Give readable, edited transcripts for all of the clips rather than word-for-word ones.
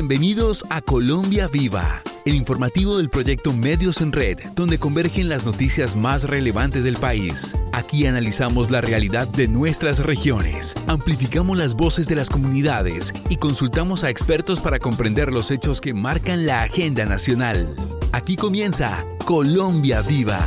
Bienvenidos a Colombia Viva, el informativo del proyecto Medios en Red, donde convergen las noticias más relevantes del país. Aquí analizamos la realidad de nuestras regiones, amplificamos las voces de las comunidades y consultamos a expertos para comprender los hechos que marcan la agenda nacional. Aquí comienza Colombia Viva.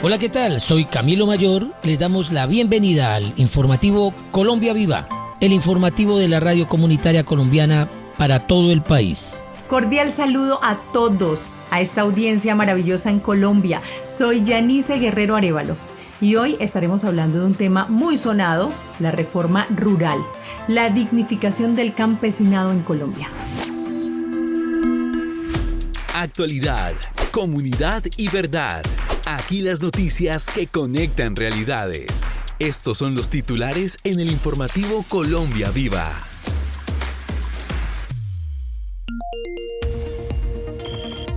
Hola, ¿qué tal? Soy Camilo Mayor. Les damos la bienvenida al informativo Colombia Viva, el informativo de la radio comunitaria colombiana para todo el país. Cordial saludo a todos, a esta audiencia maravillosa en Colombia. Soy Yanice Guerrero Arévalo y hoy estaremos hablando de un tema muy sonado, la reforma rural, la dignificación del campesinado en Colombia. Actualidad, comunidad y verdad. Aquí las noticias que conectan realidades. Estos son los titulares en el informativo Colombia Viva.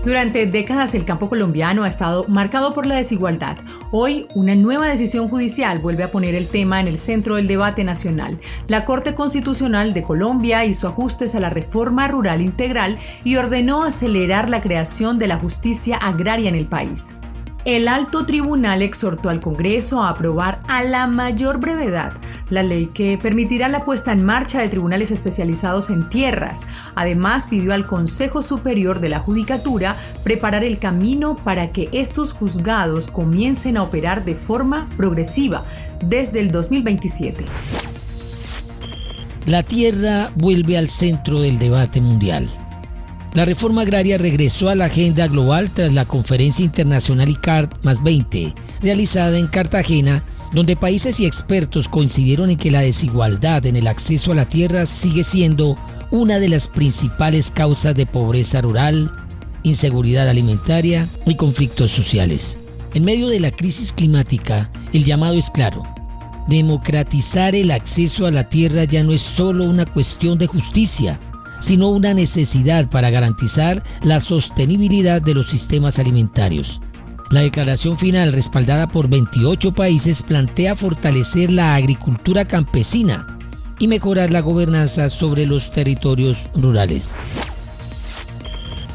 Durante décadas el campo colombiano ha estado marcado por la desigualdad. Hoy, una nueva decisión judicial vuelve a poner el tema en el centro del debate nacional. La Corte Constitucional de Colombia hizo ajustes a la reforma rural integral y ordenó acelerar la creación de la justicia agraria en el país. El alto tribunal exhortó al Congreso a aprobar a la mayor brevedad la ley que permitirá la puesta en marcha de tribunales especializados en tierras. Además, pidió al Consejo Superior de la Judicatura preparar el camino para que estos juzgados comiencen a operar de forma progresiva desde el 2027. La tierra vuelve al centro del debate mundial. La reforma agraria regresó a la agenda global tras la conferencia internacional ICARD+20, realizada en Cartagena, donde países y expertos coincidieron en que la desigualdad en el acceso a la tierra sigue siendo una de las principales causas de pobreza rural, inseguridad alimentaria y conflictos sociales. En medio de la crisis climática, el llamado es claro: democratizar el acceso a la tierra ya no es solo una cuestión de justicia, sino una necesidad para garantizar la sostenibilidad de los sistemas alimentarios. La declaración final, respaldada por 28 países, plantea fortalecer la agricultura campesina y mejorar la gobernanza sobre los territorios rurales.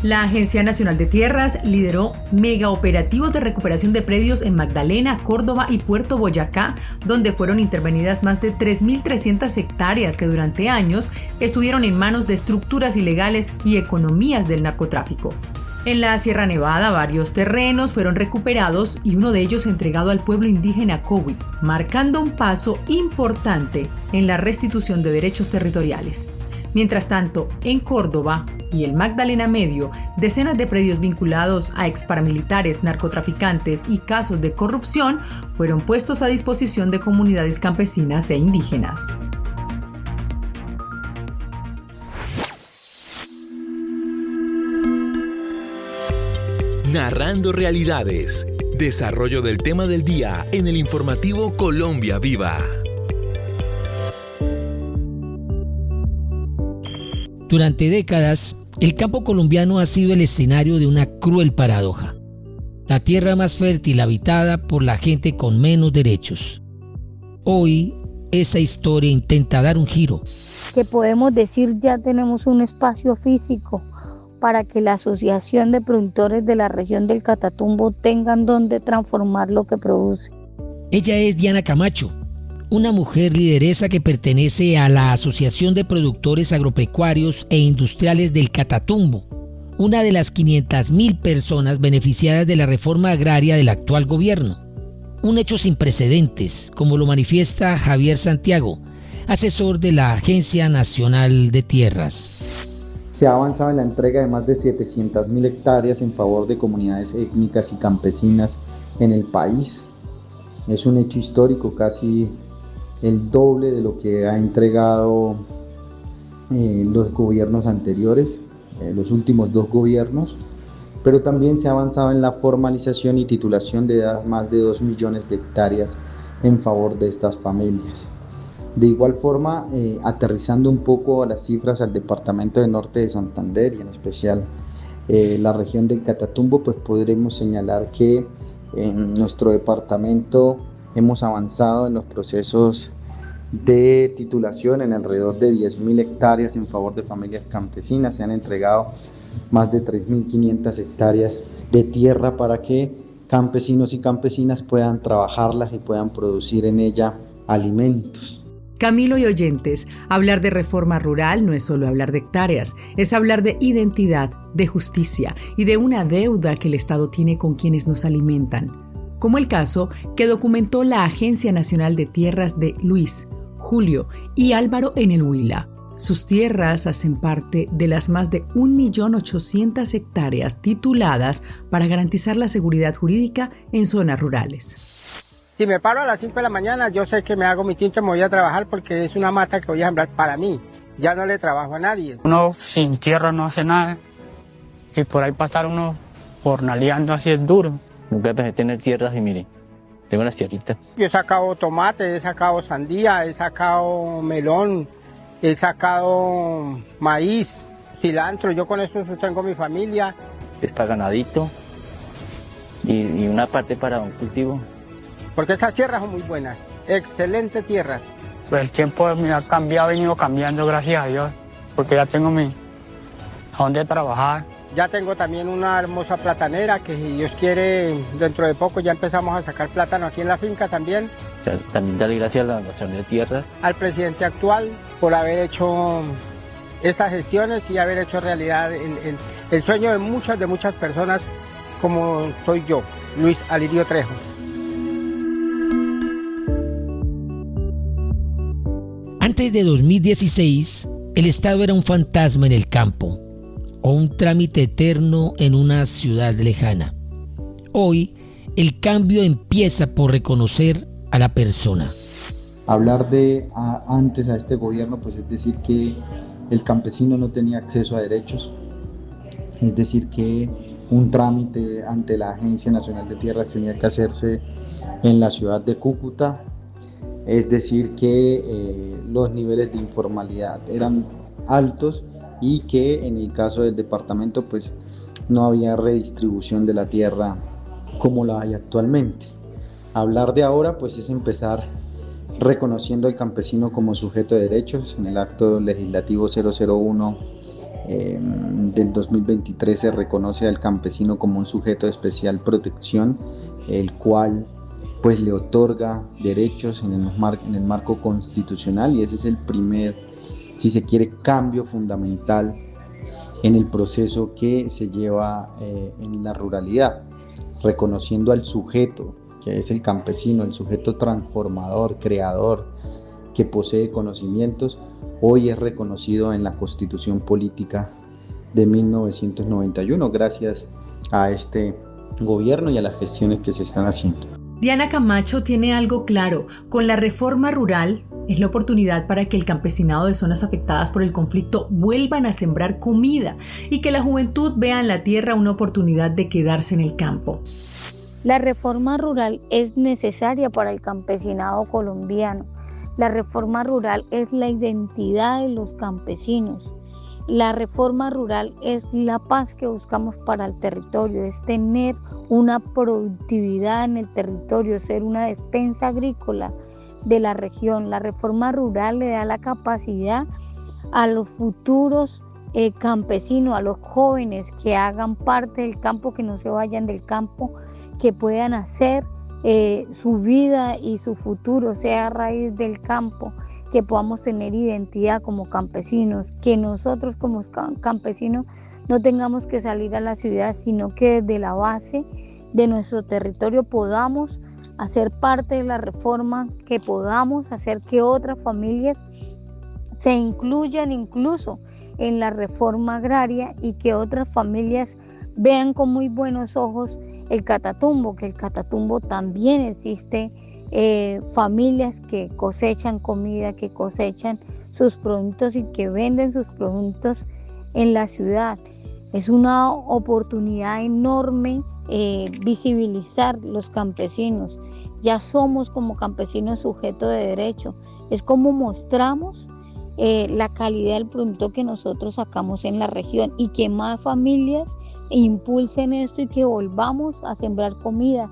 La Agencia Nacional de Tierras lideró megaoperativos de recuperación de predios en Magdalena, Córdoba y Puerto Boyacá, donde fueron intervenidas más de 3.300 hectáreas que durante años estuvieron en manos de estructuras ilegales y economías del narcotráfico. En la Sierra Nevada, varios terrenos fueron recuperados y uno de ellos entregado al pueblo indígena Cowi, marcando un paso importante en la restitución de derechos territoriales. Mientras tanto, en Córdoba y el Magdalena Medio, decenas de predios vinculados a exparamilitares, narcotraficantes y casos de corrupción fueron puestos a disposición de comunidades campesinas e indígenas. Narrando realidades. Desarrollo del tema del día en el informativo Colombia Viva. Durante décadas, el campo colombiano ha sido el escenario de una cruel paradoja. La tierra más fértil habitada por la gente con menos derechos. Hoy, esa historia intenta dar un giro. Que podemos decir ya tenemos un espacio físico para que la Asociación de Productores de la región del Catatumbo tengan donde transformar lo que produce. Ella es Diana Camacho, una mujer lideresa que pertenece a la Asociación de Productores Agropecuarios e Industriales del Catatumbo, una de las 500.000 personas beneficiadas de la reforma agraria del actual gobierno. Un hecho sin precedentes, como lo manifiesta Javier Santiago, asesor de la Agencia Nacional de Tierras. Se ha avanzado en la entrega de más de 700.000 hectáreas en favor de comunidades étnicas y campesinas en el país. Es un hecho histórico, casi el doble de lo que ha entregado los gobiernos anteriores, los últimos 2 gobiernos, pero también se ha avanzado en la formalización y titulación de más de 2 millones de hectáreas en favor de estas familias. De igual forma, aterrizando un poco a las cifras al departamento de Norte de Santander y en especial la región del Catatumbo, pues podremos señalar que en nuestro departamento hemos avanzado en los procesos de titulación en alrededor de 10.000 hectáreas en favor de familias campesinas. Se han entregado más de 3.500 hectáreas de tierra para que campesinos y campesinas puedan trabajarlas y puedan producir en ella alimentos. Camilo y oyentes, hablar de reforma rural no es solo hablar de hectáreas, es hablar de identidad, de justicia y de una deuda que el Estado tiene con quienes nos alimentan, como el caso que documentó la Agencia Nacional de Tierras de Luis, Julio y Álvaro en el Huila. Sus tierras hacen parte de las más de 1.800.000 hectáreas tituladas para garantizar la seguridad jurídica en zonas rurales. Si me paro a las 5 de la mañana, yo sé que me hago mi tinto y me voy a trabajar porque es una mata que voy a sembrar para mí. Ya no le trabajo a nadie. Uno sin tierra no hace nada y por ahí pasar uno jornaleando así es duro. Nunca pensé tener tierras y mire, tengo unas tierritas. Yo he sacado tomate, he sacado sandía, he sacado melón, he sacado maíz, cilantro. Yo con eso sostengo mi familia. Es para ganadito y una parte para un cultivo. Porque estas tierras son muy buenas, excelentes tierras. Pues el tiempo me ha cambiado, ha venido cambiando, gracias a Dios, porque ya tengo a dónde trabajar. Ya tengo también una hermosa platanera que, si Dios quiere, dentro de poco ya empezamos a sacar plátano aquí en la finca también. También darle gracias a la Nación de Tierras. Al presidente actual por haber hecho estas gestiones y haber hecho realidad el sueño de muchas personas como soy yo, Luis Alirio Trejo. Antes de 2016, el Estado era un fantasma en el campo o un trámite eterno en una ciudad lejana. Hoy, el cambio empieza por reconocer a la persona. Hablar de antes a este gobierno, pues es decir que el campesino no tenía acceso a derechos, es decir que un trámite ante la Agencia Nacional de Tierras tenía que hacerse en la ciudad de Cúcuta. Es decir que los niveles de informalidad eran altos y que en el caso del departamento pues no había redistribución de la tierra como la hay actualmente. Hablar de ahora pues es empezar reconociendo al campesino como sujeto de derechos. En el acto legislativo 001 del 2023 se reconoce al campesino como un sujeto de especial protección, el cual pues le otorga derechos en el marco constitucional, y ese es el primer, si se quiere, cambio fundamental en el proceso que se lleva en la ruralidad, reconociendo al sujeto, que es el campesino, el sujeto transformador, creador, que posee conocimientos. Hoy es reconocido en la Constitución Política de 1991 gracias a este gobierno y a las gestiones que se están haciendo. Diana Camacho tiene algo claro: con la reforma rural es la oportunidad para que el campesinado de zonas afectadas por el conflicto vuelvan a sembrar comida y que la juventud vea en la tierra una oportunidad de quedarse en el campo. La reforma rural es necesaria para el campesinado colombiano. La reforma rural es la identidad de los campesinos. La reforma rural es la paz que buscamos para el territorio, es tener una productividad en el territorio, ser una despensa agrícola de la región. La reforma rural le da la capacidad a los futuros campesinos, a los jóvenes que hagan parte del campo, que no se vayan del campo, que puedan hacer su vida y su futuro sea a raíz del campo, que podamos tener identidad como campesinos, que nosotros como campesinos no tengamos que salir a la ciudad, sino que desde la base de nuestro territorio podamos hacer parte de la reforma, que podamos hacer que otras familias se incluyan incluso en la reforma agraria y que otras familias vean con muy buenos ojos el Catatumbo, que el Catatumbo también existe familias que cosechan comida, que cosechan sus productos y que venden sus productos en la ciudad. Es una oportunidad enorme visibilizar los campesinos. Ya somos como campesinos sujetos de derecho. Es como mostramos la calidad del producto que nosotros sacamos en la región y que más familias impulsen esto y que volvamos a sembrar comida,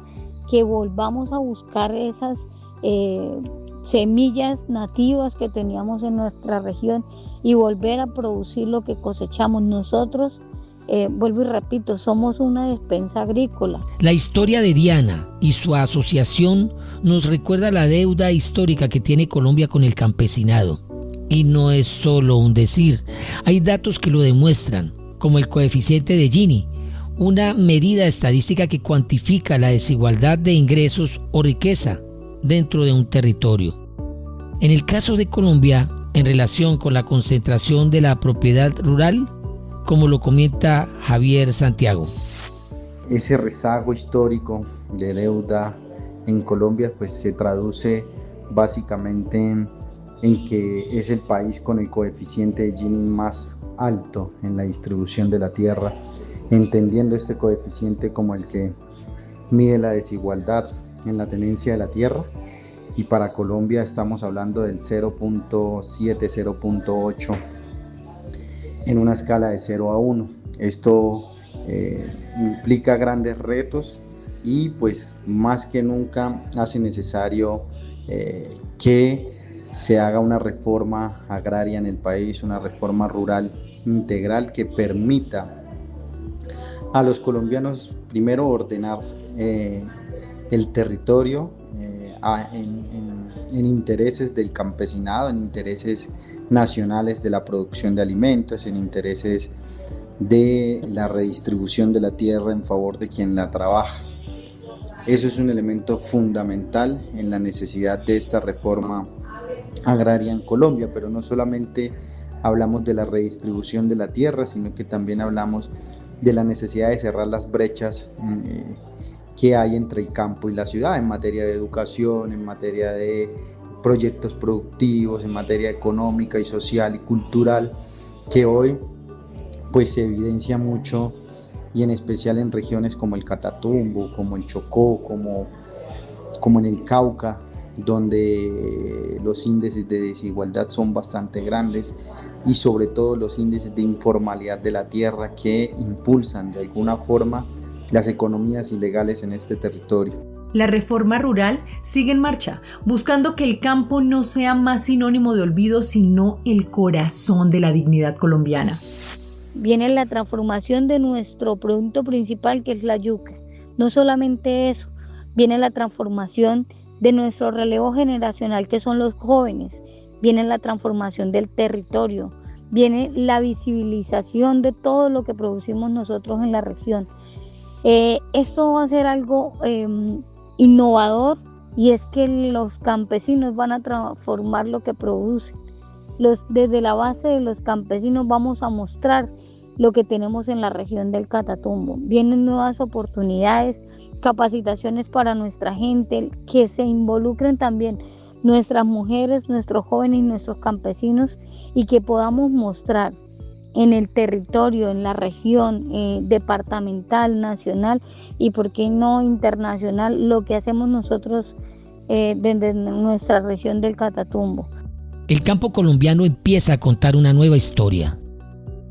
que volvamos a buscar esas semillas nativas que teníamos en nuestra región y volver a producir lo que cosechamos. Nosotros, vuelvo y repito, somos una despensa agrícola. La historia de Diana y su asociación nos recuerda la deuda histórica que tiene Colombia con el campesinado. Y no es solo un decir, hay datos que lo demuestran, como el coeficiente de Gini, una medida estadística que cuantifica la desigualdad de ingresos o riqueza dentro de un territorio. En el caso de Colombia, en relación con la concentración de la propiedad rural, como lo comenta Javier Santiago. Ese rezago histórico de deuda en Colombia pues se traduce básicamente en que es el país con el coeficiente de Gini más alto en la distribución de la tierra, entendiendo este coeficiente como el que mide la desigualdad en la tenencia de la tierra, y para Colombia estamos hablando del 0.7, 0.8 en una escala de 0 a 1. Esto implica grandes retos y pues más que nunca hace necesario que se haga una reforma agraria en el país, una reforma rural integral que permita a los colombianos primero ordenar el territorio en intereses del campesinado, en intereses nacionales de la producción de alimentos, en intereses de la redistribución de la tierra en favor de quien la trabaja. Eso es un elemento fundamental en la necesidad de esta reforma agraria en Colombia, pero no solamente hablamos de la redistribución de la tierra, sino que también hablamos de la necesidad de cerrar las brechas que hay entre el campo y la ciudad en materia de educación, en materia de proyectos productivos, en materia económica y social y cultural, que hoy pues se evidencia mucho, y en especial en regiones como el Catatumbo, como el Chocó, como en el Cauca, donde los índices de desigualdad son bastante grandes y sobre todo los índices de informalidad de la tierra que impulsan de alguna forma las economías ilegales en este territorio. La reforma rural sigue en marcha, buscando que el campo no sea más sinónimo de olvido, sino el corazón de la dignidad colombiana. Viene la transformación de nuestro producto principal, que es la yuca. No solamente eso, viene la transformación de nuestro relevo generacional, que son los jóvenes. Viene la transformación del territorio, viene la visibilización de todo lo que producimos nosotros en la región. Esto va a ser algo innovador, y es que los campesinos van a transformar lo que producen. Desde la base de los campesinos vamos a mostrar lo que tenemos en la región del Catatumbo. Vienen nuevas oportunidades, capacitaciones para nuestra gente, que se involucren también nuestras mujeres, nuestros jóvenes y nuestros campesinos, y que podamos mostrar en el territorio, en la región departamental, nacional y por qué no internacional, lo que hacemos nosotros desde nuestra región del Catatumbo. El campo colombiano empieza a contar una nueva historia.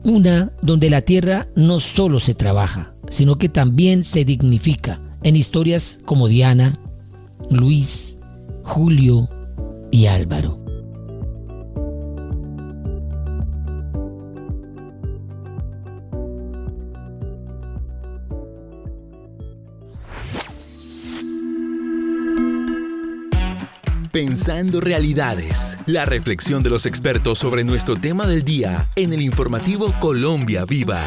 Una donde la tierra no solo se trabaja, sino que también se dignifica en historias como Diana, Luis, Julio y Álvaro. Pensando realidades, la reflexión de los expertos sobre nuestro tema del día en el informativo Colombia Viva.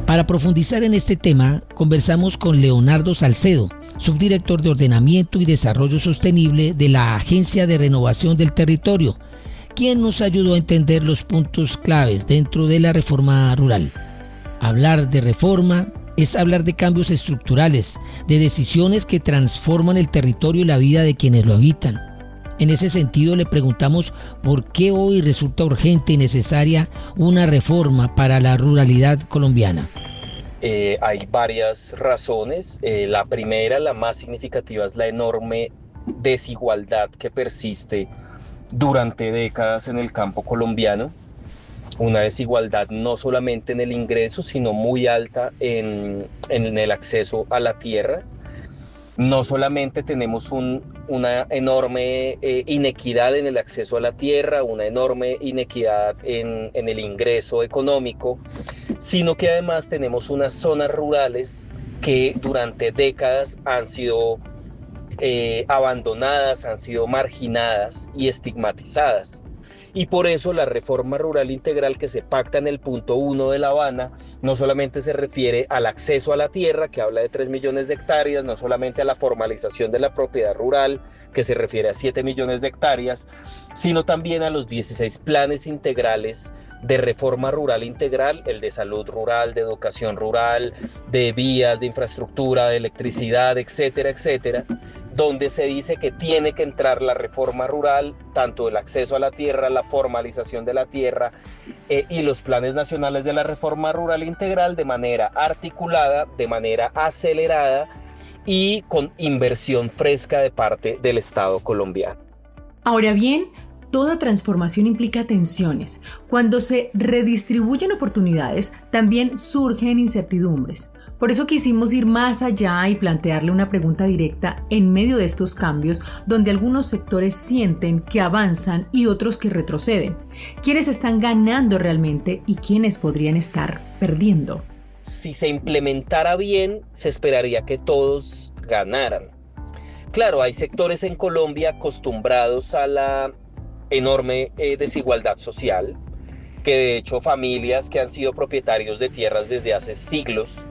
Para profundizar en este tema, conversamos con Leonardo Salcedo, subdirector de Ordenamiento y Desarrollo Sostenible de la Agencia de Renovación del Territorio, quien nos ayudó a entender los puntos claves dentro de la reforma rural. Hablar de reforma es hablar de cambios estructurales, de decisiones que transforman el territorio y la vida de quienes lo habitan. En ese sentido, le preguntamos por qué hoy resulta urgente y necesaria una reforma para la ruralidad colombiana. Hay varias razones. La primera, la más significativa, es la enorme desigualdad que persiste durante décadas en el campo colombiano. una desigualdad no solamente en el ingreso, sino muy alta en el acceso a la tierra. No solamente tenemos una enorme inequidad en el acceso a la tierra, una enorme inequidad en el ingreso económico, sino que además tenemos unas zonas rurales que durante décadas han sido abandonadas, han sido marginadas y estigmatizadas. Y por eso la reforma rural integral que se pacta en el punto 1 de La Habana no solamente se refiere al acceso a la tierra, que habla de 3 millones de hectáreas, no solamente a la formalización de la propiedad rural, que se refiere a 7 millones de hectáreas, sino también a los 16 planes integrales de reforma rural integral, el de salud rural, de educación rural, de vías, de infraestructura, de electricidad, etcétera, etcétera, donde se dice que tiene que entrar la reforma rural, tanto el acceso a la tierra, la formalización de la tierra y los planes nacionales de la reforma rural integral de manera articulada, de manera acelerada y con inversión fresca de parte del Estado colombiano. Ahora bien, toda transformación implica tensiones. Cuando se redistribuyen oportunidades, también surgen incertidumbres. Por eso quisimos ir más allá y plantearle una pregunta directa en medio de estos cambios, donde algunos sectores sienten que avanzan y otros que retroceden. ¿Quiénes están ganando realmente y quiénes podrían estar perdiendo? Si se implementara bien, se esperaría que todos ganaran. Claro, hay sectores en Colombia acostumbrados a la enorme desigualdad social, que de hecho familias que han sido propietarios de tierras desde hace siglos,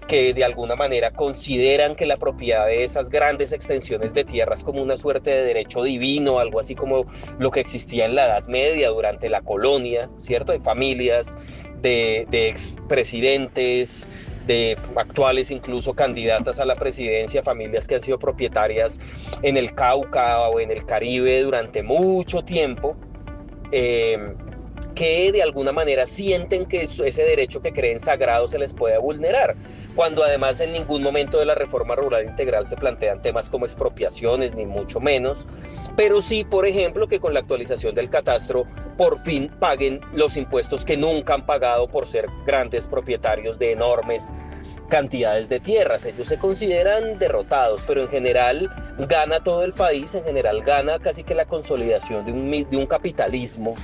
que de alguna manera consideran que la propiedad de esas grandes extensiones de tierras como una suerte de derecho divino, algo así como lo que existía en la Edad Media durante la colonia, ¿cierto? De familias, de expresidentes, de actuales incluso candidatas a la presidencia, familias que han sido propietarias en el Cauca o en el Caribe durante mucho tiempo, que de alguna manera sienten que ese derecho que creen sagrado se les puede vulnerar, cuando además en ningún momento de la reforma rural integral se plantean temas como expropiaciones, ni mucho menos, pero sí, por ejemplo, que con la actualización del catastro por fin paguen los impuestos que nunca han pagado por ser grandes propietarios de enormes cantidades de tierras. Ellos se consideran derrotados, pero en general gana todo el país, en general gana casi que la consolidación de un capitalismo,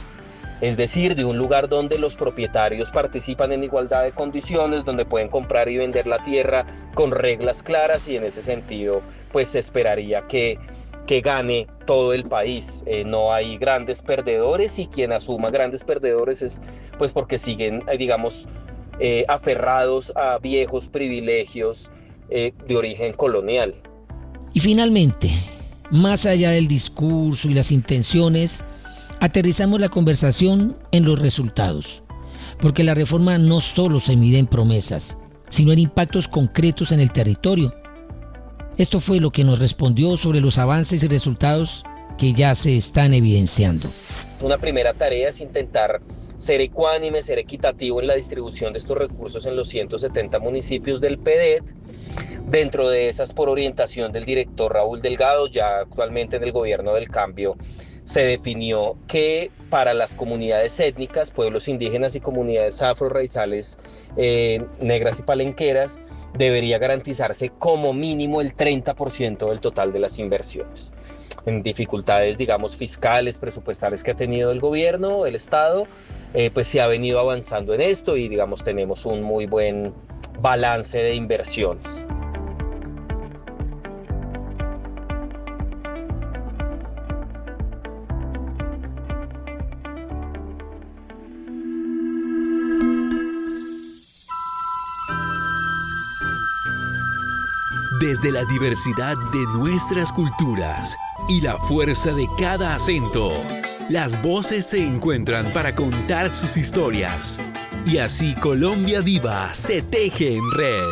es decir, de un lugar donde los propietarios participan en igualdad de condiciones, donde pueden comprar y vender la tierra con reglas claras, y en ese sentido pues se esperaría que gane todo el país. No hay grandes perdedores, y quien asuma grandes perdedores es pues porque siguen, digamos, aferrados a viejos privilegios de origen colonial. Y finalmente, más allá del discurso y las intenciones, aterrizamos la conversación en los resultados, porque la reforma no solo se mide en promesas, sino en impactos concretos en el territorio. Esto fue lo que nos respondió sobre los avances y resultados que ya se están evidenciando. Una primera tarea es intentar ser ecuánime, ser equitativo en la distribución de estos recursos en los 170 municipios del PEDET. Dentro de esas, por orientación del director Raúl Delgado, ya actualmente en el gobierno del cambio, se definió que para las comunidades étnicas, pueblos indígenas y comunidades afro-raizales, negras y palenqueras, debería garantizarse como mínimo el 30% del total de las inversiones. En dificultades, digamos, fiscales, presupuestales que ha tenido el gobierno, el Estado, pues se ha venido avanzando en esto y, digamos, tenemos un muy buen balance de inversiones. Desde la diversidad de nuestras culturas y la fuerza de cada acento, las voces se encuentran para contar sus historias. Y así Colombia Viva se teje en red.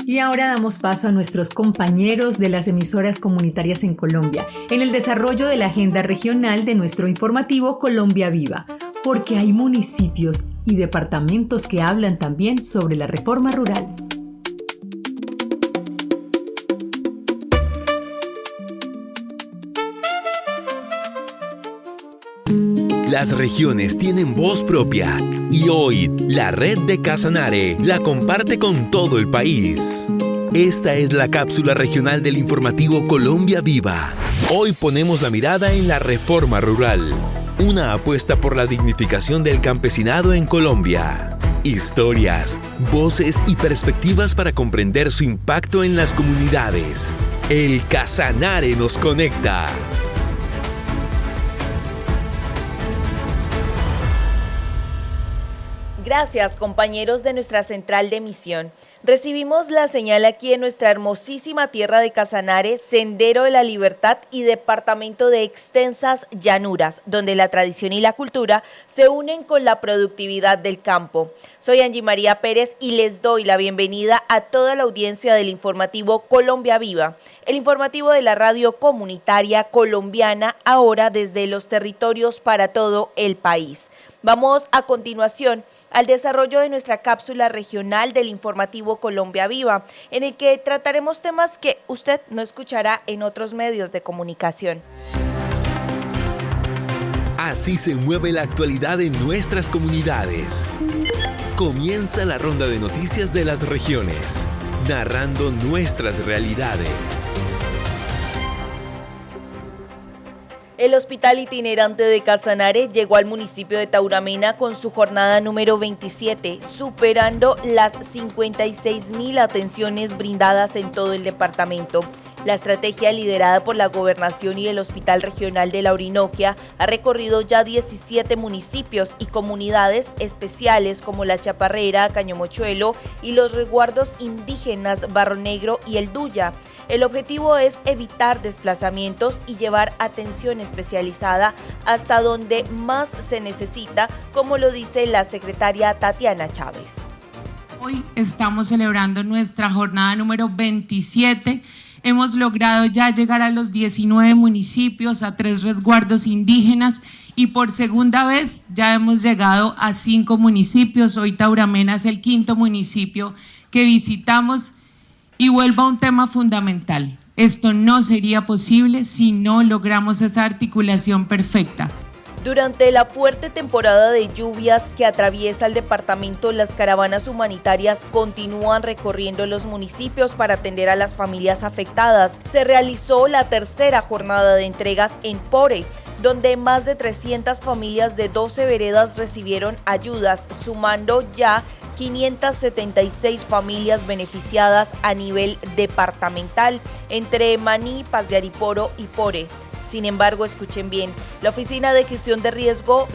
Y ahora damos paso a nuestros compañeros de las emisoras comunitarias en Colombia, en el desarrollo de la agenda regional de nuestro informativo Colombia Viva, porque hay municipios y departamentos que hablan también sobre la reforma rural. Las regiones tienen voz propia y hoy la red de Casanare la comparte con todo el país. Esta es la cápsula regional del informativo Colombia Viva. Hoy ponemos la mirada en la reforma rural, una apuesta por la dignificación del campesinado en Colombia. Historias, voces y perspectivas para comprender su impacto en las comunidades. El Casanare nos conecta. Gracias, compañeros de nuestra central de emisión. Recibimos la señal aquí en nuestra hermosísima tierra de Casanare, Sendero de la Libertad y departamento de extensas llanuras, donde la tradición y la cultura se unen con la productividad del campo. Soy Angie María Pérez y les doy la bienvenida a toda la audiencia del informativo Colombia Viva, el informativo de la radio comunitaria colombiana, ahora desde los territorios para todo el país. Vamos a continuación al desarrollo de nuestra cápsula regional del informativo Colombia Viva, en el que trataremos temas que usted no escuchará en otros medios de comunicación. Así se mueve la actualidad en nuestras comunidades. Comienza la ronda de noticias de las regiones, narrando nuestras realidades. El Hospital Itinerante de Casanare llegó al municipio de Tauramena con su jornada número 27, superando las 56.000 atenciones brindadas en todo el departamento. La estrategia liderada por la Gobernación y el Hospital Regional de la Orinoquia ha recorrido ya 17 municipios y comunidades especiales como La Chaparrera, Cañomochuelo y los resguardos indígenas Barro Negro y El Duya. El objetivo es evitar desplazamientos y llevar atención especializada hasta donde más se necesita, como lo dice la secretaria Tatiana Chávez. Hoy estamos celebrando nuestra jornada número 27. Hemos logrado ya llegar a los 19 municipios, a 3 resguardos indígenas y por segunda vez ya hemos llegado a 5 municipios. Hoy Tauramena es el 5º municipio que visitamos y vuelvo a un tema fundamental. Esto no sería posible si no logramos esa articulación perfecta. Durante la fuerte temporada de lluvias que atraviesa el departamento, las caravanas humanitarias continúan recorriendo los municipios para atender a las familias afectadas. Se realizó la tercera jornada de entregas en Pore, donde más de 300 familias de 12 veredas recibieron ayudas, sumando ya 576 familias beneficiadas a nivel departamental, entre Maní, Paz de Ariporo y Pore. Sin embargo, escuchen bien, la Oficina de Gestión de Riesgo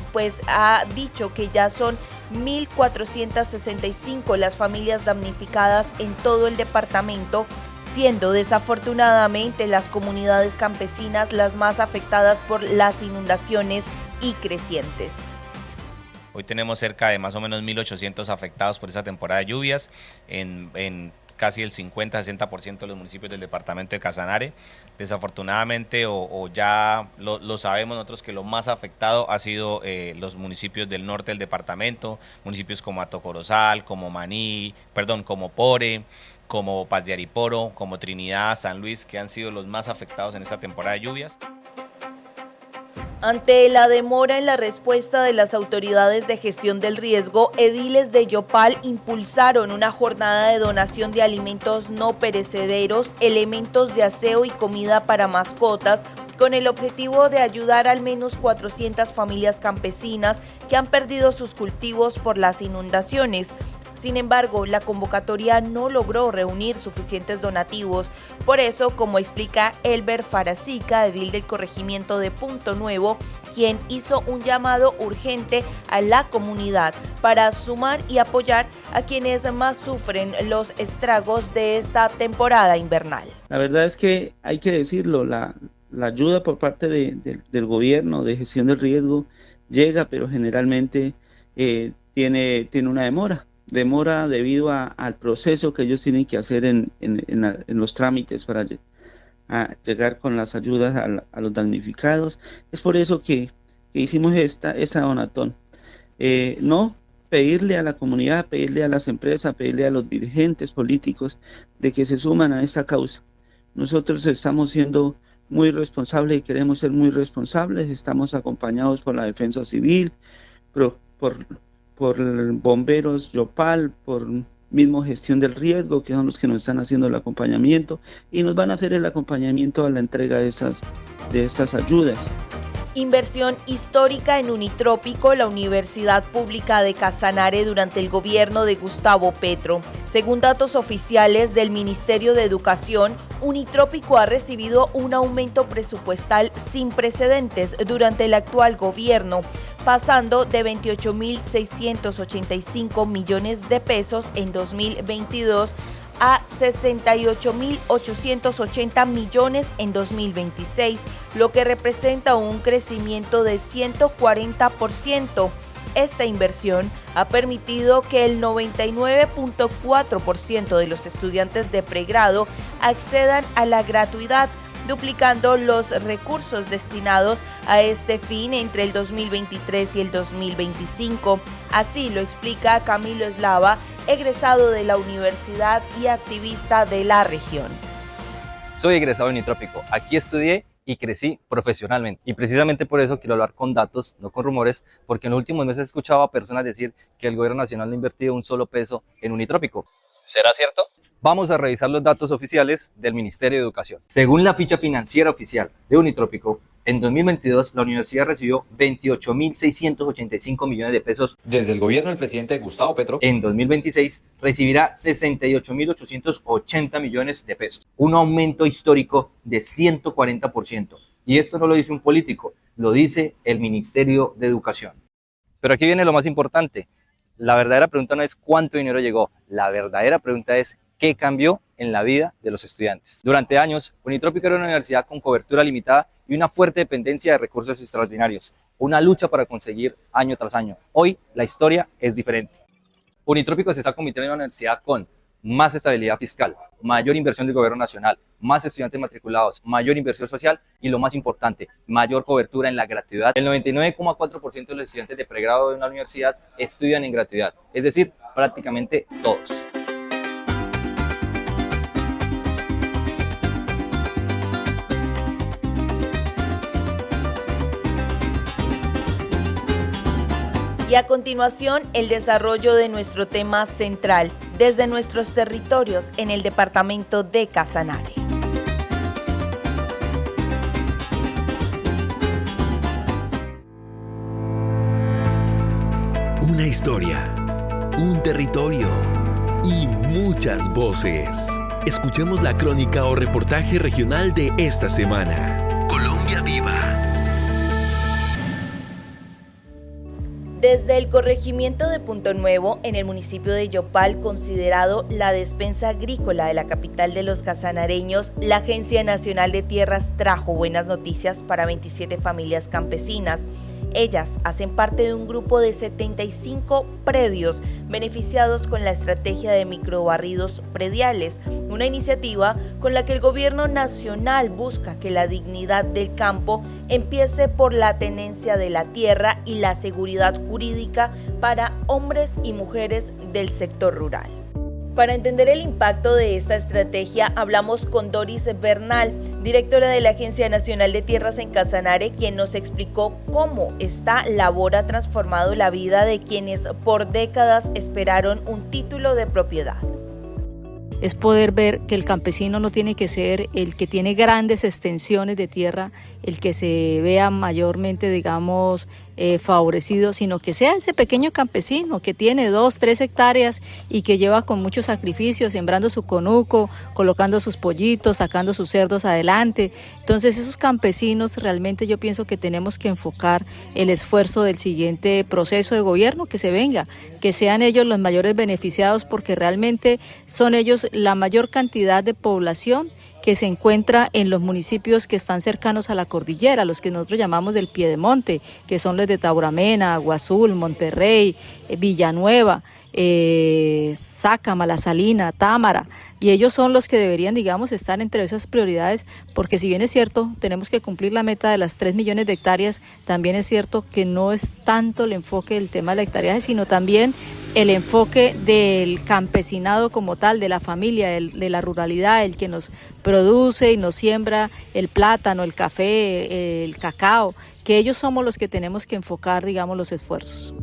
ha dicho que ya son 1.465 las familias damnificadas en todo el departamento, siendo desafortunadamente las comunidades campesinas las más afectadas por las inundaciones y crecientes. Hoy tenemos cerca de más o menos 1.800 afectados por esa temporada de lluvias en casi el 50-60% de los municipios del departamento de Casanare. Desafortunadamente, o ya lo sabemos nosotros, que lo más afectado ha sido los municipios del norte del departamento, municipios como Atocorozal, como Maní, como Pore, como Paz de Ariporo, como Trinidad, San Luis, que han sido los más afectados en esta temporada de lluvias. Ante la demora en la respuesta de las autoridades de gestión del riesgo, ediles de Yopal impulsaron una jornada de donación de alimentos no perecederos, elementos de aseo y comida para mascotas, con el objetivo de ayudar al menos 400 familias campesinas que han perdido sus cultivos por las inundaciones. Sin embargo, la convocatoria no logró reunir suficientes donativos. Por eso, como explica Elber Farazica, edil del corregimiento de Punto Nuevo, quien hizo un llamado urgente a la comunidad para sumar y apoyar a quienes más sufren los estragos de esta temporada invernal. La verdad es que hay que decirlo, la ayuda por parte del gobierno de gestión del riesgo llega, pero generalmente tiene una demora debido al proceso que ellos tienen que hacer en los trámites para llegar con las ayudas a los damnificados. Es por eso que hicimos esta donatón. No pedirle a la comunidad, pedirle a las empresas, pedirle a los dirigentes políticos de que se suman a esta causa. Nosotros estamos siendo muy responsable y queremos ser muy responsables. Estamos acompañados por la Defensa Civil, por bomberos Yopal, por mismo Gestión del Riesgo, que son los que nos están haciendo el acompañamiento y nos van a hacer el acompañamiento a la entrega de estas ayudas. Inversión histórica en Unitrópico, la Universidad Pública de Casanare durante el gobierno de Gustavo Petro. Según datos oficiales del Ministerio de Educación, Unitrópico ha recibido un aumento presupuestal sin precedentes durante el actual gobierno, pasando de 28.685 millones de pesos en 2022 a 68.880 millones en 2026, lo que representa un crecimiento de 140%. Esta inversión ha permitido que el 99.4% de los estudiantes de pregrado accedan a la gratuidad, duplicando los recursos destinados a este fin entre el 2023 y el 2025. Así lo explica Camilo Eslava, egresado de la universidad y activista de la región. Soy egresado de Unitrópico. Aquí estudié y crecí profesionalmente. Y precisamente por eso quiero hablar con datos, no con rumores, porque en los últimos meses he escuchado a personas decir que el gobierno nacional no ha invertido un solo peso en Unitrópico. ¿Será cierto? Vamos a revisar los datos oficiales del Ministerio de Educación. Según la ficha financiera oficial de Unitrópico, en 2022 la universidad recibió 28.685 millones de pesos desde el gobierno del presidente Gustavo Petro. En 2026 recibirá 68.880 millones de pesos, un aumento histórico de 140%. Y esto no lo dice un político, lo dice el Ministerio de Educación. Pero aquí viene lo más importante. La verdadera pregunta no es cuánto dinero llegó, la verdadera pregunta es qué cambió en la vida de los estudiantes. Durante años, Unitrópico era una universidad con cobertura limitada y una fuerte dependencia de recursos extraordinarios, una lucha para conseguir año tras año. Hoy la historia es diferente. Unitrópico se está convirtiendo en una universidad con más estabilidad fiscal, mayor inversión del gobierno nacional, más estudiantes matriculados, mayor inversión social y lo más importante, mayor cobertura en la gratuidad. El 99,4% de los estudiantes de pregrado de una universidad estudian en gratuidad, es decir, prácticamente todos. Y a continuación, el desarrollo de nuestro tema central, desde nuestros territorios en el departamento de Casanare. Una historia, un territorio y muchas voces. Escuchemos la crónica o reportaje regional de esta semana. Colombia Viva. Desde el corregimiento de Punto Nuevo, en el municipio de Yopal, considerado la despensa agrícola de la capital de los casanareños, la Agencia Nacional de Tierras trajo buenas noticias para 27 familias campesinas. Ellas hacen parte de un grupo de 75 predios beneficiados con la estrategia de microbarridos prediales, una iniciativa con la que el gobierno nacional busca que la dignidad del campo empiece por la tenencia de la tierra y la seguridad jurídica para hombres y mujeres del sector rural. Para entender el impacto de esta estrategia, hablamos con Doris Bernal, directora de la Agencia Nacional de Tierras en Casanare, quien nos explicó cómo esta labor ha transformado la vida de quienes por décadas esperaron un título de propiedad. Es poder ver que el campesino no tiene que ser el que tiene grandes extensiones de tierra, el que se vea mayormente, digamos, favorecido, sino que sea ese pequeño campesino que tiene 2, 3 hectáreas y que lleva con muchos sacrificios, sembrando su conuco, colocando sus pollitos, sacando sus cerdos adelante. Entonces esos campesinos realmente yo pienso que tenemos que enfocar el esfuerzo del siguiente proceso de gobierno que se venga, que sean ellos los mayores beneficiados porque realmente son ellos la mayor cantidad de población que se encuentra en los municipios que están cercanos a la cordillera, los que nosotros llamamos del Piedemonte, que son los de Tauramena, Agua Azul, Monterrey, Villanueva. Sácama, La Salina, Támara, y ellos son los que deberían, digamos, estar entre esas prioridades, porque si bien es cierto, tenemos que cumplir la meta de las 3 millones de hectáreas, también es cierto que no es tanto el enfoque del tema del hectareaje, sino también el enfoque del campesinado como tal, de la familia, de la ruralidad, el que nos produce y nos siembra el plátano, el café, el cacao, que ellos somos los que tenemos que enfocar, digamos, los esfuerzos.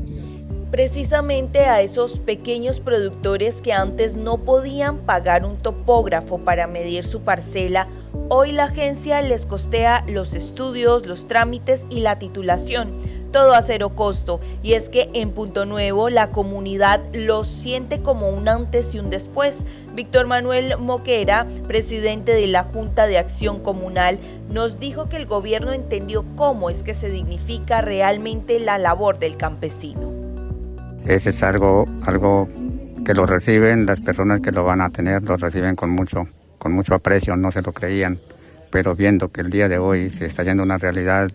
Precisamente a esos pequeños productores que antes no podían pagar un topógrafo para medir su parcela, hoy la agencia les costea los estudios, los trámites y la titulación, todo a cero costo. Y es que en Punto Nuevo la comunidad los siente como un antes y un después. Víctor Manuel Moquera, presidente de la Junta de Acción Comunal, nos dijo que el gobierno entendió cómo es que se dignifica realmente la labor del campesino. Ese es algo que lo reciben, las personas que lo van a tener, lo reciben con mucho aprecio, no se lo creían, pero viendo que el día de hoy se está yendo una realidad,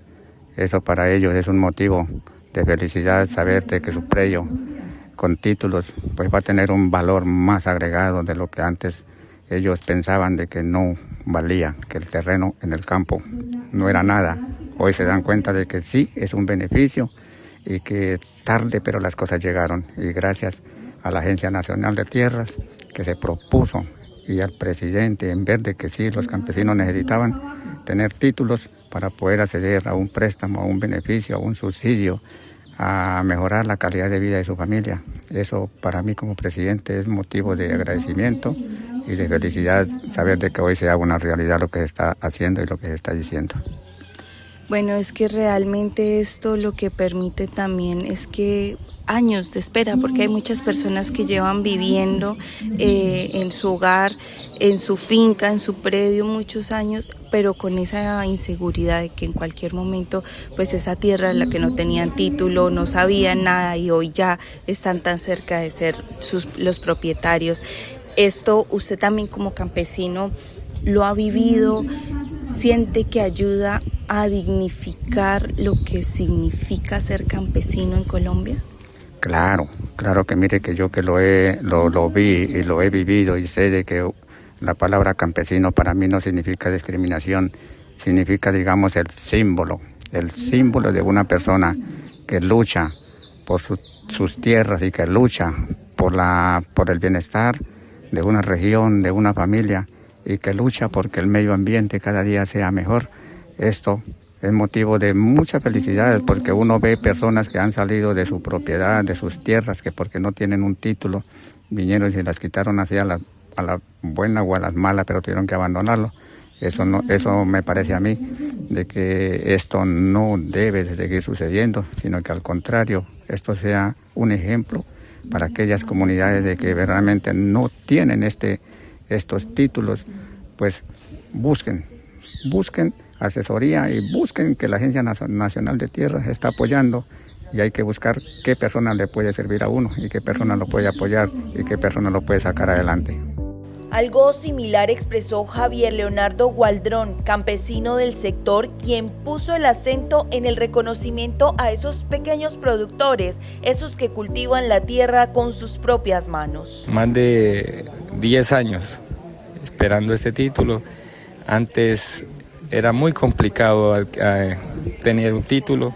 eso para ellos es un motivo de felicidad, saber de que su predio con títulos pues va a tener un valor más agregado de lo que antes ellos pensaban de que no valía, que el terreno en el campo no era nada. Hoy se dan cuenta de que sí es un beneficio y que tarde pero las cosas llegaron, y gracias a la Agencia Nacional de Tierras que se propuso y al presidente, en vez de que sí los campesinos necesitaban tener títulos para poder acceder a un préstamo, a un beneficio, a un subsidio, a mejorar la calidad de vida de su familia. Eso para mí como presidente es motivo de agradecimiento y de felicidad saber de que hoy se haga una realidad lo que se está haciendo y lo que se está diciendo. Bueno, es que realmente esto lo que permite también es que años de espera, porque hay muchas personas que llevan viviendo en su hogar, en su finca, en su predio muchos años, pero con esa inseguridad de que en cualquier momento pues esa tierra en la que no tenían título, no sabían nada y hoy ya están tan cerca de ser los propietarios. Esto usted también como campesino lo ha vivido, siente que ayuda a dignificar lo que significa ser campesino en Colombia. Claro que mire que yo que lo vi y lo he vivido y sé de que la palabra campesino para mí no significa discriminación, significa digamos el símbolo de una persona que lucha por sus tierras y que lucha por el bienestar de una región, de una familia, y que lucha porque el medio ambiente cada día sea mejor. Esto es motivo de mucha felicidad porque uno ve personas que han salido de su propiedad, de sus tierras, que porque no tienen un título, vinieron y se las quitaron así a la buena o a las malas, pero tuvieron que abandonarlo. Eso me parece a mí de que esto no debe de seguir sucediendo, sino que al contrario, esto sea un ejemplo para aquellas comunidades de que verdaderamente no tienen estos títulos, pues busquen asesoría y busquen que la Agencia Nacional de Tierras está apoyando, y hay que buscar qué persona le puede servir a uno y qué persona lo puede apoyar y qué persona lo puede sacar adelante. Algo similar expresó Javier Leonardo Gualdrón, campesino del sector, quien puso el acento en el reconocimiento a esos pequeños productores, esos que cultivan la tierra con sus propias manos. Más de 10 años esperando este título. Antes era muy complicado tener un título.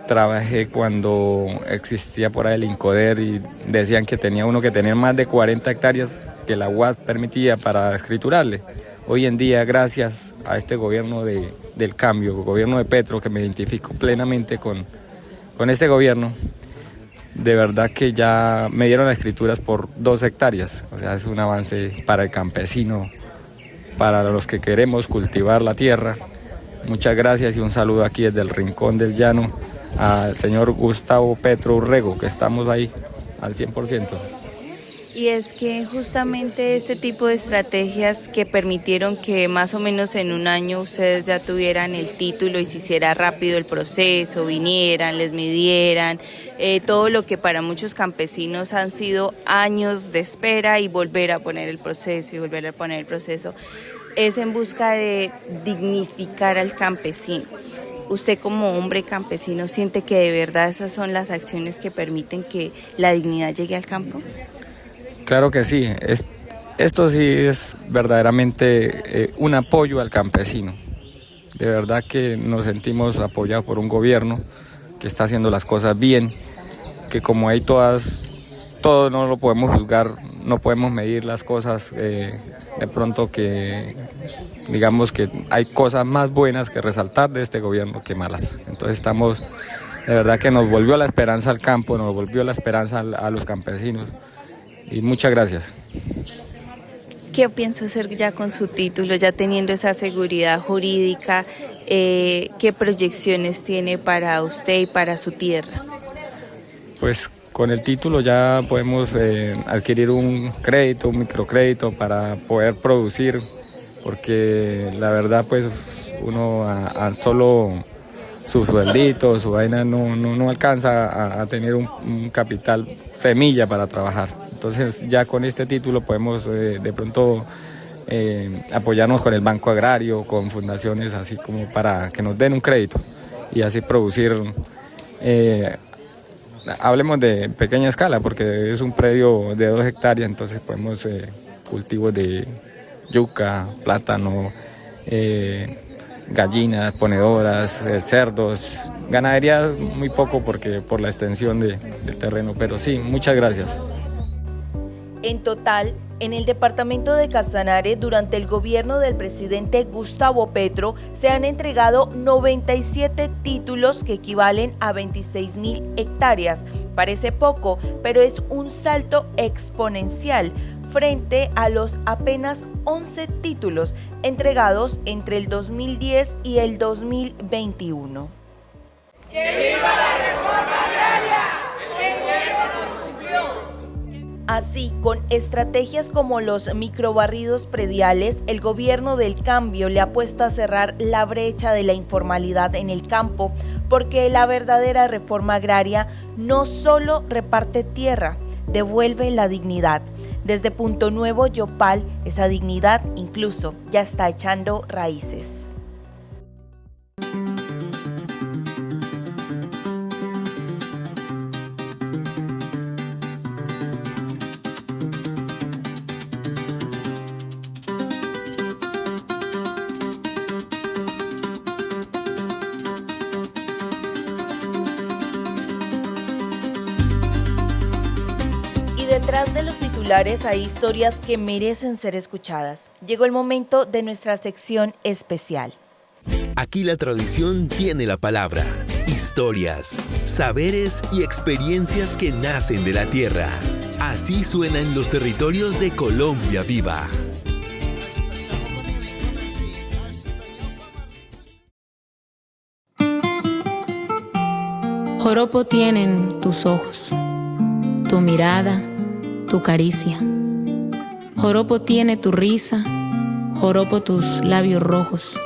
Trabajé cuando existía por ahí el INCODER y decían que tenía uno que tener más de 40 hectáreas que la UAS permitía para escriturarle. Hoy en día, gracias a este gobierno del cambio, gobierno de Petro, que me identifico plenamente con este gobierno, de verdad que ya me dieron las escrituras por 2 hectáreas. O sea, es un avance para el campesino, para los que queremos cultivar la tierra. Muchas gracias y un saludo aquí desde el Rincón del Llano al señor Gustavo Petro Urrego, que estamos ahí al 100%. Y es que justamente este tipo de estrategias que permitieron que más o menos en un año ustedes ya tuvieran el título y se hiciera rápido el proceso, vinieran, les midieran, todo lo que para muchos campesinos han sido años de espera y volver a poner el proceso y volver a poner el proceso, es en busca de dignificar al campesino. ¿Usted como hombre campesino siente que de verdad esas son las acciones que permiten que la dignidad llegue al campo? Claro que sí, esto sí es verdaderamente un apoyo al campesino. De verdad que nos sentimos apoyados por un gobierno que está haciendo las cosas bien, que como hay todo no lo podemos juzgar, no podemos medir las cosas, de pronto que digamos que hay cosas más buenas que resaltar de este gobierno que malas. Entonces de verdad que nos volvió la esperanza al campo, nos volvió la esperanza a los campesinos y muchas gracias. ¿Qué piensa hacer ya con su título, ya teniendo esa seguridad jurídica? ¿Qué proyecciones tiene para usted y para su tierra? Pues con el título ya podemos adquirir un crédito, un microcrédito para poder producir, porque la verdad pues uno a solo su sueldito, su vaina no alcanza a tener un capital semilla para trabajar. Entonces ya con este título podemos de pronto apoyarnos con el Banco Agrario, con fundaciones así como para que nos den un crédito y así producir, hablemos de pequeña escala porque es un predio de 2 hectáreas, entonces podemos cultivos de yuca, plátano, gallinas, ponedoras, cerdos, ganadería muy poco porque por la extensión del terreno, pero sí, muchas gracias. En total, en el departamento de Casanare, durante el gobierno del presidente Gustavo Petro, se han entregado 97 títulos que equivalen a 26.000 hectáreas. Parece poco, pero es un salto exponencial frente a los apenas 11 títulos entregados entre el 2010 y el 2021. ¡Que viva la reforma agraria! ¡El gobierno nos cumplió! Así, con estrategias como los microbarridos prediales, el gobierno del cambio le apuesta a cerrar la brecha de la informalidad en el campo, porque la verdadera reforma agraria no solo reparte tierra, devuelve la dignidad. Desde Punto Nuevo, Yopal, esa dignidad incluso ya está echando raíces. Detrás de los titulares hay historias que merecen ser escuchadas. Llegó el momento de nuestra sección especial. Aquí la tradición tiene la palabra. Historias, saberes y experiencias que nacen de la tierra. Así suenan los territorios de Colombia Viva. Joropo tienen tus ojos, tu mirada, tu caricia. Joropo tiene tu risa, joropo tus labios rojos.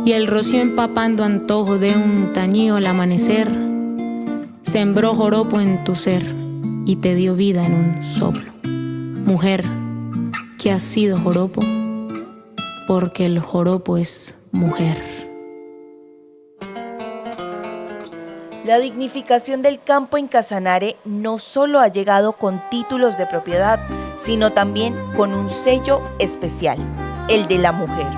Y el rocío empapando antojo de un tañío al amanecer, sembró joropo en tu ser y te dio vida en un soplo. Mujer, ¿qué has sido joropo? Porque el joropo es mujer. La dignificación del campo en Casanare no solo ha llegado con títulos de propiedad, sino también con un sello especial, el de la mujer.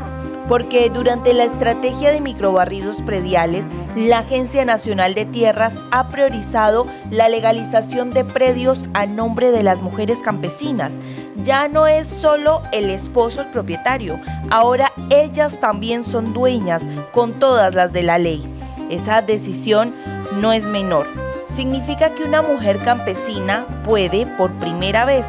Porque durante la estrategia de microbarridos prediales, la Agencia Nacional de Tierras ha priorizado la legalización de predios a nombre de las mujeres campesinas. Ya no es solo el esposo el propietario, ahora ellas también son dueñas con todas las de la ley. Esa decisión no es menor. Significa que una mujer campesina puede, por primera vez,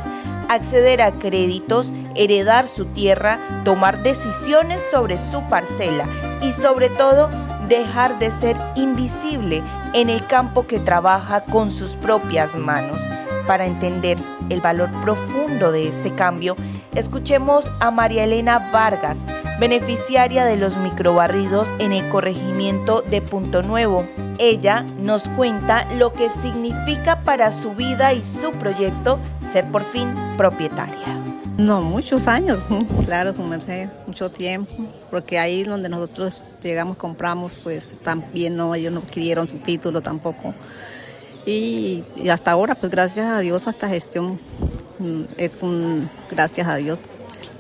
acceder a créditos, heredar su tierra, tomar decisiones sobre su parcela y, sobre todo, dejar de ser invisible en el campo que trabaja con sus propias manos. Para entender el valor profundo de este cambio, escuchemos a María Elena Vargas, beneficiaria de los microbarridos en el corregimiento de Punto Nuevo. Ella nos cuenta lo que significa para su vida y su proyecto ser por fin propietaria. No, muchos años, claro, su merced, mucho tiempo, porque ahí donde nosotros llegamos, compramos, pues también no, ellos no adquirieron su título tampoco. Y hasta ahora, pues gracias a Dios, esta gestión gracias a Dios,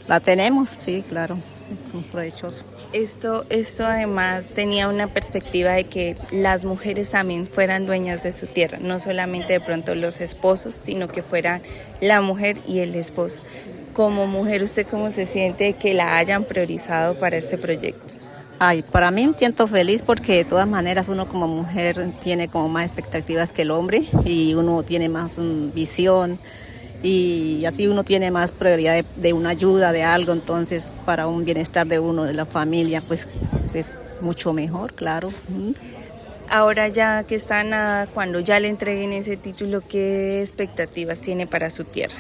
la tenemos, sí, claro, es un provechoso. Esto además tenía una perspectiva de que las mujeres también fueran dueñas de su tierra, no solamente de pronto los esposos, sino que fuera la mujer y el esposo. Como mujer, ¿usted cómo se siente que la hayan priorizado para este proyecto? Ay, para mí me siento feliz porque de todas maneras uno como mujer tiene como más expectativas que el hombre y uno tiene más visión y así uno tiene más prioridad de una ayuda, de algo, entonces para un bienestar de uno, de la familia, pues es mucho mejor, claro. Ahora ya que están, cuando ya le entreguen ese título, ¿qué expectativas tiene para su tierra?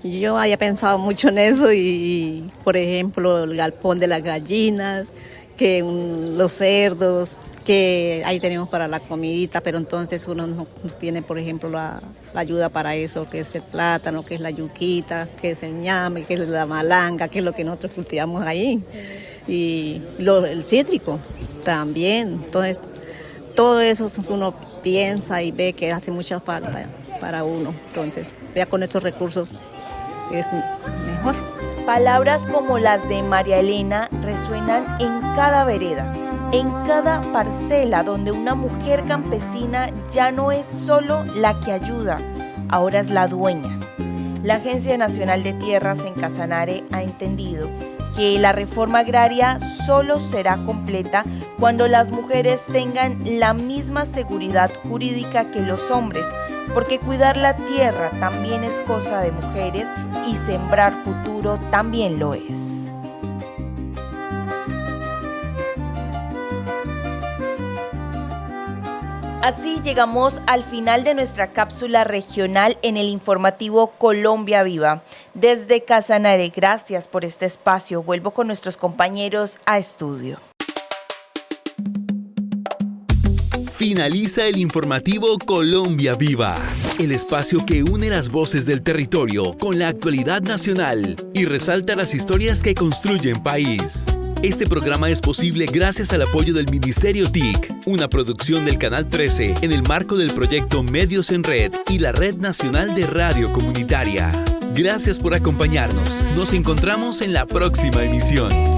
Yo había pensado mucho en eso y, por ejemplo, el galpón de las gallinas, que los cerdos, que ahí tenemos para la comidita, pero entonces uno no tiene, por ejemplo, la ayuda para eso, que es el plátano, que es la yuquita, que es el ñame, que es la malanga, que es lo que nosotros cultivamos ahí. Y el cítrico también. Entonces, todo eso uno piensa y ve que hace mucha falta para uno. Entonces, vea con estos recursos es mejor. Palabras como las de María Elena resuenan en cada vereda, en cada parcela donde una mujer campesina ya no es solo la que ayuda, ahora es la dueña. La Agencia Nacional de Tierras en Casanare ha entendido que la reforma agraria solo será completa cuando las mujeres tengan la misma seguridad jurídica que los hombres, porque cuidar la tierra también es cosa de mujeres y sembrar futuro también lo es. Así llegamos al final de nuestra cápsula regional en el informativo Colombia Viva. Desde Casanare, gracias por este espacio. Vuelvo con nuestros compañeros a estudio. Finaliza el informativo Colombia Viva, el espacio que une las voces del territorio con la actualidad nacional y resalta las historias que construyen país. Este programa es posible gracias al apoyo del Ministerio TIC, una producción del Canal 13 en el marco del proyecto Medios en Red y la Red Nacional de Radio Comunitaria. Gracias por acompañarnos. Nos encontramos en la próxima emisión.